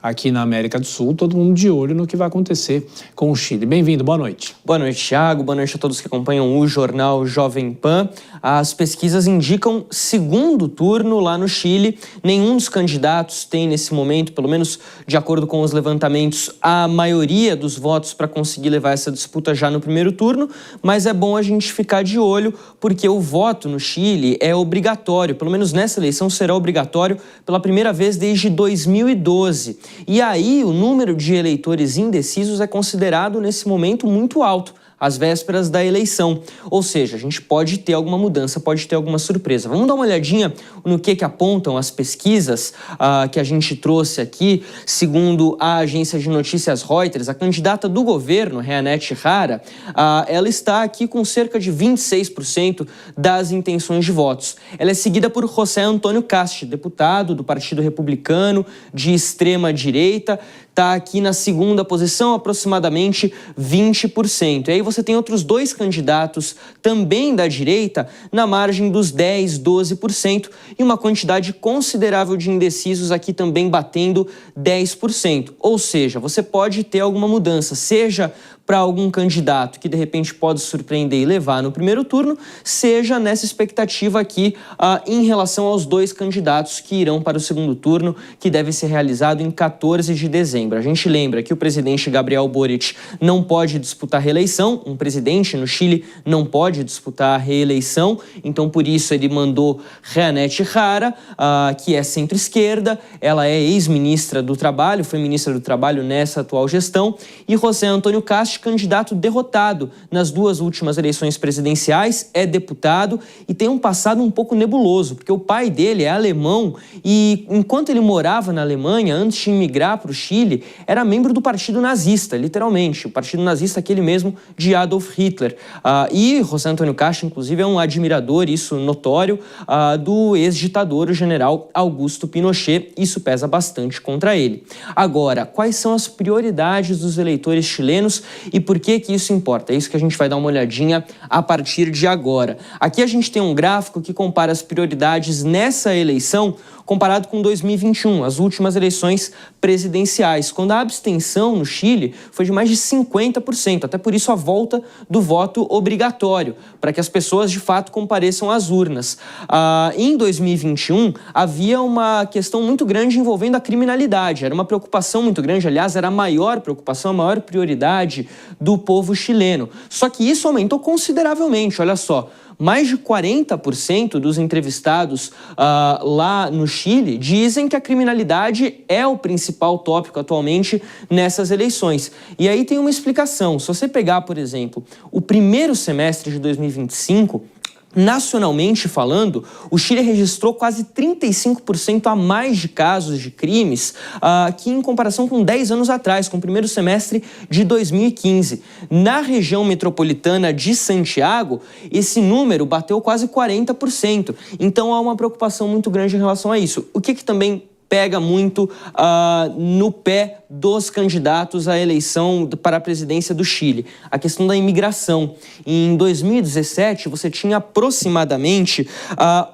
aqui na América do Sul, todo mundo de olho no que vai acontecer com o Chile. Bem-vindo, boa noite. Boa noite, Thiago. Boa noite a todos que acompanham o jornal Jovem Pan. As pesquisas indicam segundo turno lá no Chile. Nenhum dos candidatos tem nesse momento, pelo menos de acordo com os levantamentos, a maioria dos votos para conseguir levar essa disputa já no primeiro turno, mas é bom a gente ficar de olho porque o voto no Chile é obrigatório, pelo menos nessa eleição será obrigatório pela primeira vez desde 2012. E aí o número de eleitores indecisos é considerado nesse momento muito alto, às vésperas da eleição. Ou seja, a gente pode ter alguma mudança, pode ter alguma surpresa. Vamos dar uma olhadinha no que apontam as pesquisas que a gente trouxe aqui. Segundo a agência de notícias Reuters, a candidata do governo, Jeanette Jara, ela está aqui com cerca de 26% das intenções de votos. Ela é seguida por José Antônio Kast, deputado do Partido Republicano de extrema direita, está aqui na segunda posição, aproximadamente 20%. E aí você tem outros dois candidatos também da direita na margem dos 10%, 12% e uma quantidade considerável de indecisos aqui também batendo 10%. Ou seja, você pode ter alguma mudança, seja para algum candidato que de repente pode surpreender e levar no primeiro turno, seja nessa expectativa aqui em relação aos dois candidatos que irão para o segundo turno, que deve ser realizado em 14 de dezembro. A gente lembra que o presidente Gabriel Boric não pode disputar reeleição, um presidente no Chile não pode disputar a reeleição, então por isso ele mandou Jeanette Jara, que é centro-esquerda, ela é ex-ministra do Trabalho, foi ministra do Trabalho nessa atual gestão, e José Antônio Kast, candidato derrotado nas duas últimas eleições presidenciais, é deputado e tem um passado um pouco nebuloso, porque o pai dele é alemão e enquanto ele morava na Alemanha, antes de emigrar para o Chile, era membro do partido nazista, literalmente, o partido nazista aquele mesmo de Adolf Hitler. E José Antônio Kast, inclusive, é um admirador, isso notório, do ex-ditador, o general Augusto Pinochet. Isso pesa bastante contra ele. Agora, quais são as prioridades dos eleitores chilenos e por que isso importa? É isso que a gente vai dar uma olhadinha a partir de agora. Aqui a gente tem um gráfico que compara as prioridades nessa eleição comparado com 2021, as últimas eleições presidenciais, quando a abstenção no Chile foi de mais de 50%, até por isso a volta do voto obrigatório, para que as pessoas de fato compareçam às urnas. Em 2021, havia uma questão muito grande envolvendo a criminalidade, era uma preocupação muito grande, aliás, era a maior preocupação, a maior prioridade do povo chileno. Só que isso aumentou consideravelmente, olha só. Mais de 40% dos entrevistados lá no Chile dizem que a criminalidade é o principal tópico atualmente nessas eleições. E aí tem uma explicação. Se você pegar, por exemplo, o primeiro semestre de 2025, nacionalmente falando, o Chile registrou quase 35% a mais de casos de crimes que em comparação com 10 anos atrás, com o primeiro semestre de 2015. Na região metropolitana de Santiago, esse número bateu quase 40%. Então há uma preocupação muito grande em relação a isso. O que também pega muito no pé dos candidatos à eleição para a presidência do Chile, a questão da imigração. Em 2017, você tinha aproximadamente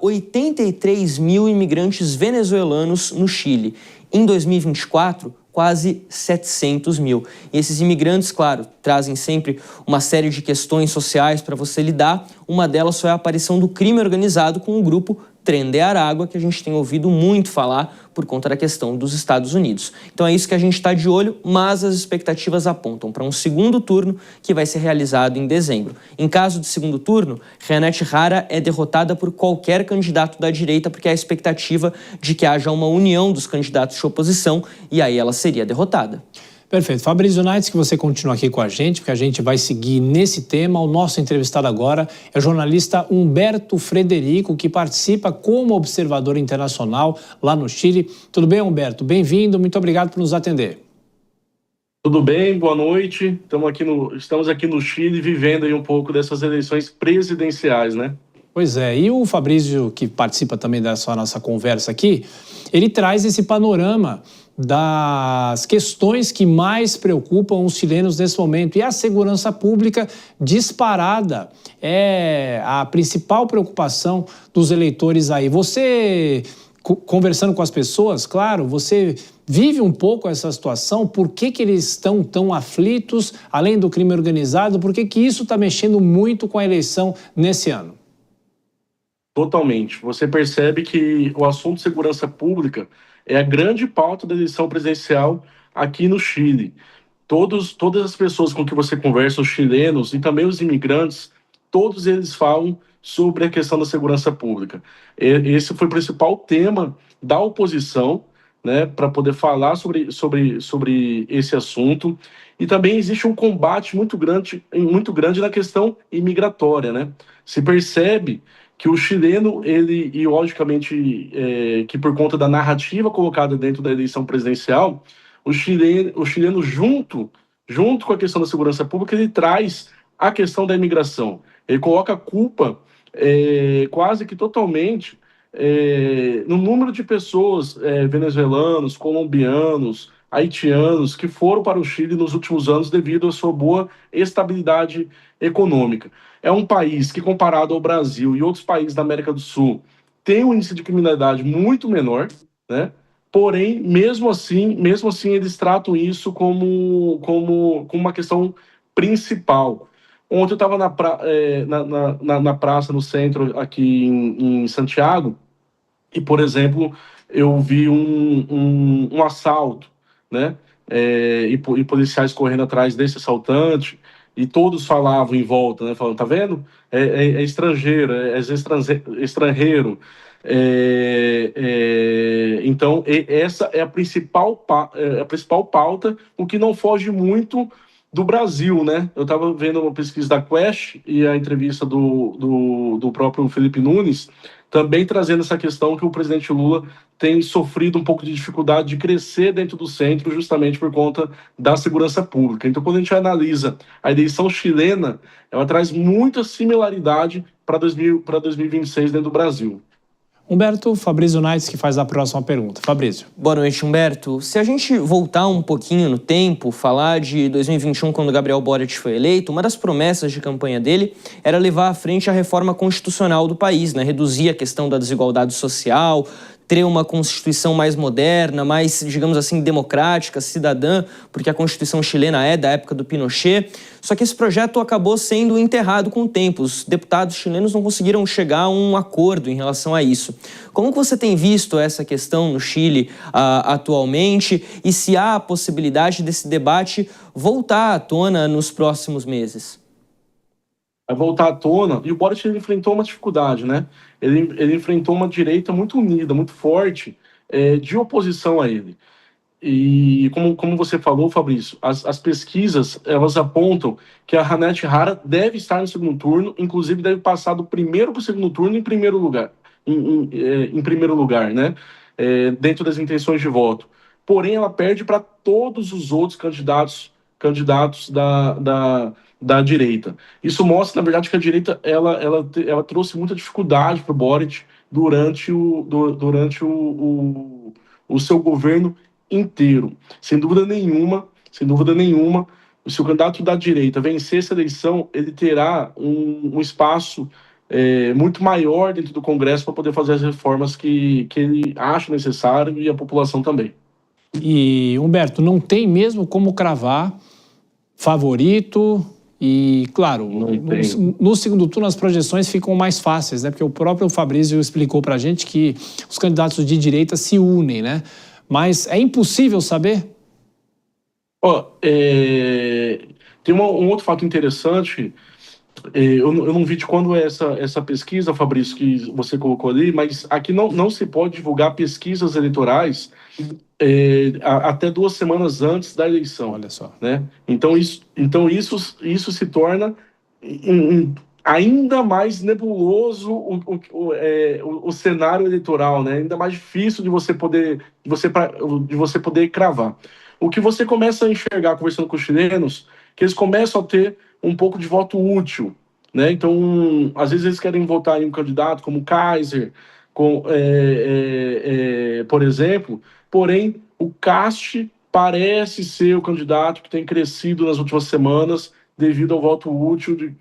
83 mil imigrantes venezuelanos no Chile. Em 2024, quase 700 mil. E esses imigrantes, claro, trazem sempre uma série de questões sociais para você lidar. Uma delas foi a aparição do crime organizado com o grupo Tren de Aragua, que a gente tem ouvido muito falar por conta da questão dos Estados Unidos. Então é isso que a gente está de olho, mas as expectativas apontam para um segundo turno que vai ser realizado em dezembro. Em caso de segundo turno, Jeanette Jara é derrotada por qualquer candidato da direita, porque há a expectativa de que haja uma união dos candidatos de oposição e aí ela seria derrotada. Perfeito. Fabrício Naitz, que você continua aqui com a gente, porque a gente vai seguir nesse tema. O nosso entrevistado agora é o jornalista Humberto Frederico, que participa como observador internacional lá no Chile. Tudo bem, Humberto? Bem-vindo, muito obrigado por nos atender. Tudo bem, boa noite. Estamos aqui no Chile vivendo aí um pouco dessas eleições presidenciais, né? Pois é, e o Fabrício, que participa também dessa nossa conversa aqui, ele traz esse panorama das questões que mais preocupam os chilenos nesse momento. E a segurança pública disparada é a principal preocupação dos eleitores aí. Você, conversando com as pessoas, claro, você vive um pouco essa situação? Por que eles estão tão aflitos, além do crime organizado? Por que isso está mexendo muito com a eleição nesse ano? Totalmente. Você percebe que o assunto de segurança pública é a grande pauta da eleição presidencial aqui no Chile. Todas as pessoas com que você conversa, os chilenos e também os imigrantes, todos eles falam sobre a questão da segurança pública. Esse foi o principal tema da oposição, né, para poder falar sobre esse assunto. E também existe um combate muito grande na questão imigratória, né? Se percebe que o chileno, ele, e logicamente que por conta da narrativa colocada dentro da eleição presidencial, o chileno junto com a questão da segurança pública, ele traz a questão da imigração. Ele coloca a culpa quase que totalmente no número de pessoas venezuelanos, colombianos, haitianos que foram para o Chile nos últimos anos devido à sua boa estabilidade econômica. É um país que, comparado ao Brasil e outros países da América do Sul, tem um índice de criminalidade muito menor, né? Porém, mesmo assim eles tratam isso como uma questão principal. Ontem eu estava na praça, no centro, aqui em Santiago, e, por exemplo, eu vi um assalto, né? E policiais correndo atrás desse assaltante, e todos falavam em volta, né? Falando, tá vendo? É estrangeiro, estrangeiro. Então, essa é a principal pauta, o que não foge muito do Brasil, né? Eu estava vendo uma pesquisa da Quest e a entrevista do próprio Felipe Nunes, também trazendo essa questão que o presidente Lula tem sofrido um pouco de dificuldade de crescer dentro do centro, justamente por conta da segurança pública. Então, quando a gente analisa a eleição chilena, ela traz muita similaridade para 2026 dentro do Brasil. Humberto, Fabrício Naits que faz a próxima pergunta. Fabrício. Boa noite, Humberto. Se a gente voltar um pouquinho no tempo, falar de 2021, quando Gabriel Boric foi eleito, uma das promessas de campanha dele era levar à frente a reforma constitucional do país, né? Reduzir a questão da desigualdade social, ter uma Constituição mais moderna, mais, digamos assim, democrática, cidadã, porque a Constituição chilena é da época do Pinochet. Só que esse projeto acabou sendo enterrado com o tempo. Os deputados chilenos não conseguiram chegar a um acordo em relação a isso. Como que você tem visto essa questão no Chile atualmente e se há a possibilidade desse debate voltar à tona nos próximos meses? Vai voltar à tona, e o Boric ele enfrentou uma dificuldade, né? Ele enfrentou uma direita muito unida, muito forte, de oposição a ele. E como você falou, Fabrício, as pesquisas, elas apontam que a Janete Hara deve estar no segundo turno, inclusive deve passar do primeiro para o segundo turno em primeiro lugar, em primeiro lugar, né? Dentro das intenções de voto. Porém, ela perde para todos os outros candidatos da direita. Isso mostra, na verdade, que a direita ela trouxe muita dificuldade para o Boric durante o seu governo inteiro. Sem dúvida nenhuma, se o candidato da direita vencer essa eleição, ele terá um espaço muito maior dentro do Congresso para poder fazer as reformas que ele acha necessário e a população também. E, Humberto, não tem mesmo cravar favorito e, claro, no segundo turno as projeções ficam mais fáceis, né? Porque o próprio Fabrício explicou para a gente que os candidatos de direita se unem, né? Mas é impossível saber? Tem um outro fato interessante. Eu não vi de quando é essa pesquisa, Fabrício, que você colocou ali, mas aqui não se pode divulgar pesquisas eleitorais até 2 semanas antes da eleição. Olha só. Né? Então isso se torna ainda mais nebuloso o cenário eleitoral, né? Ainda mais difícil de você poder cravar. O que você começa a enxergar conversando com os chilenos, que eles começam a ter um pouco de voto útil, né? Então, às vezes eles querem votar em um candidato como Kaiser, por exemplo, porém o Cast parece ser o candidato que tem crescido nas últimas semanas devido ao voto útil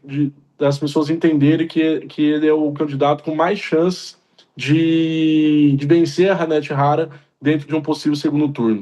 das pessoas entenderem que ele é o candidato com mais chances de vencer a Janete Hara dentro de um possível segundo turno.